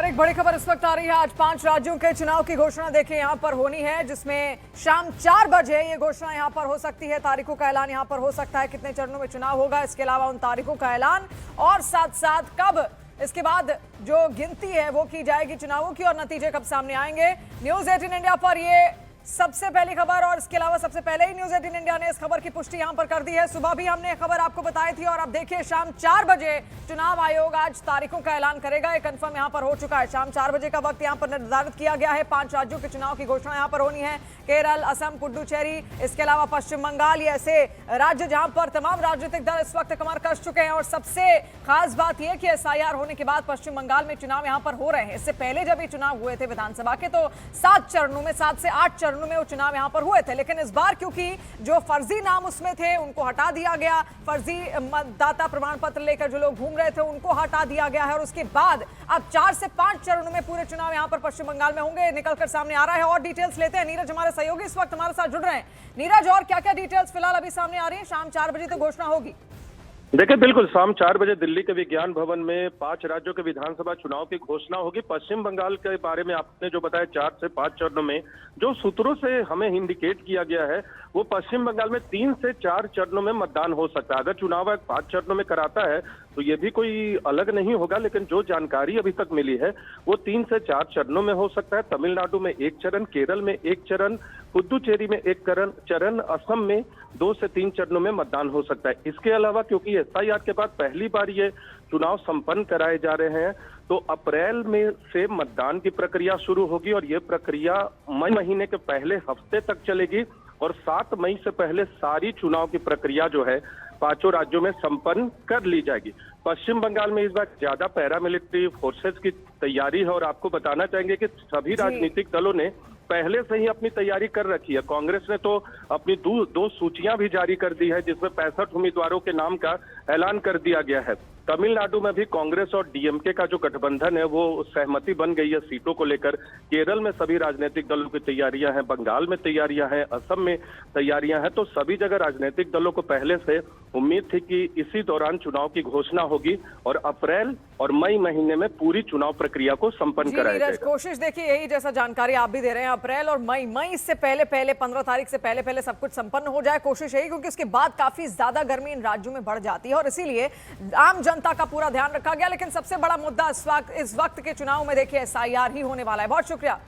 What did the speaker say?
एक बड़ी खबर इस वक्त आ रही है। आज 5 राज्यों के चुनाव की घोषणा देखिए यहाँ पर होनी है, जिसमें शाम 4 बजे ये घोषणा यहाँ पर हो सकती है। तारीखों का ऐलान यहाँ पर हो सकता है, कितने चरणों में चुनाव होगा, इसके अलावा उन तारीखों का ऐलान और साथ साथ कब इसके बाद जो गिनती है वो की जाएगी चुनावों की और नतीजे कब सामने आएंगे। न्यूज 18 इंडिया पर ये सबसे पहली खबर और इसके अलावा सबसे पहले ही न्यूज 18 इंडिया ने इस खबर की पुष्टि यहां पर कर दी है। सुबह भी हमने खबर आपको बताई थी और अब देखिए शाम 4 बजे चुनाव आयोग आज तारीखों का ऐलान करेगा। ये कंफर्म यहां पर हो चुका है। शाम 4 बजे का वक्त यहां पर निर्धारित किया गया है। 5 राज्यों के चुनाव की घोषणा यहां पर होनी है। केरल, असम, पुडुचेरी, इसके अलावा पश्चिम बंगाल, ये ऐसे राज्य जहां पर तमाम राजनीतिक दल इस वक्त कमर कस चुके हैं। और सबसे खास बात यह कि एसआईआर होने के बाद पश्चिम बंगाल में चुनाव यहां पर हो रहे हैं। इससे पहले जब ये चुनाव हुए थे विधानसभा के, तो 7 चरणों में 7 से 8 चरणों में वो चुनाव यहां पर हुए थे। लेकिन इस बार क्योंकि जो फर्जी नाम उसमें थे उनको हटा दिया गया, फर्जी मतदाता प्रमाण पत्र लेकर जो लोग घूम रहे थे उनको हटा दिया गया है। और उसके बाद अब 4 से 5 चरणों में पूरे चुनाव यहां पर पश्चिम बंगाल में होंगे, निकलकर सामने आ रहा है। और डिटेल्स लेते हैं, नीरज हमारे सहयोगी इस वक्त हमारे साथ जुड़ रहे हैं। नीरज, और क्या क्या डिटेल्स फिलहाल अभी सामने आ रही है? शाम 4 बजे तो घोषणा होगी। देखिए, बिल्कुल शाम 4 बजे दिल्ली के विज्ञान भवन में 5 राज्यों के विधानसभा चुनाव की घोषणा होगी। पश्चिम बंगाल के बारे में आपने जो बताया 4 से 5 चरणों में, जो सूत्रों से हमें इंडिकेट किया गया है वो पश्चिम बंगाल में 3 से 4 चरणों में मतदान हो सकता है। अगर चुनाव आयोग 5 चरणों में कराता है तो ये भी कोई अलग नहीं होगा, लेकिन जो जानकारी अभी तक मिली है वो 3 से 4 चरणों में हो सकता है। तमिलनाडु में 1 चरण, केरल में 1 चरण, पुदुचेरी में 1 चरण, असम में 2 से 3 चरणों में मतदान हो सकता है। इसके अलावा क्योंकि एसआईआर के बाद पहली बार ये चुनाव संपन्न कराए जा रहे हैं, तो अप्रैल में से मतदान की प्रक्रिया शुरू होगी और ये प्रक्रिया मई महीने के पहले हफ्ते तक चलेगी और 7 मई से पहले सारी चुनाव की प्रक्रिया जो है 5 राज्यों में संपन्न कर ली जाएगी। पश्चिम बंगाल में इस बार ज्यादा पैरामिलिट्री फोर्सेस की तैयारी है और आपको बताना चाहेंगे कि सभी राजनीतिक दलों ने पहले से ही अपनी तैयारी कर रखी है। कांग्रेस ने तो अपनी दो सूचियां भी जारी कर दी है, जिसमें 65 उम्मीदवारों के नाम का ऐलान कर दिया गया है। तमिलनाडु में भी कांग्रेस और डीएमके का जो गठबंधन है वो सहमति बन गई है सीटों को लेकर। केरल में सभी राजनीतिक दलों की तैयारियां हैं, बंगाल में तैयारियां हैं, असम में तैयारियां हैं। तो सभी जगह राजनीतिक दलों को पहले से उम्मीद थी कि इसी दौरान चुनाव की घोषणा होगी और अप्रैल और मई महीने में पूरी चुनाव प्रक्रिया को संपन्न कराया जाएगा। कोशिश देखिए यही, जैसा जानकारी आप भी दे रहे हैं, अप्रैल और मई से पहले 15 तारीख से पहले सब कुछ संपन्न हो जाए। कोशिश यही, क्योंकि उसके बाद काफी ज्यादा गर्मी इन राज्यों में बढ़ जाती है और इसीलिए आम जनता का पूरा ध्यान रखा गया। लेकिन सबसे बड़ा मुद्दा इस वक्त के चुनाव में देखिए एसआईआर ही होने वाला है। बहुत शुक्रिया।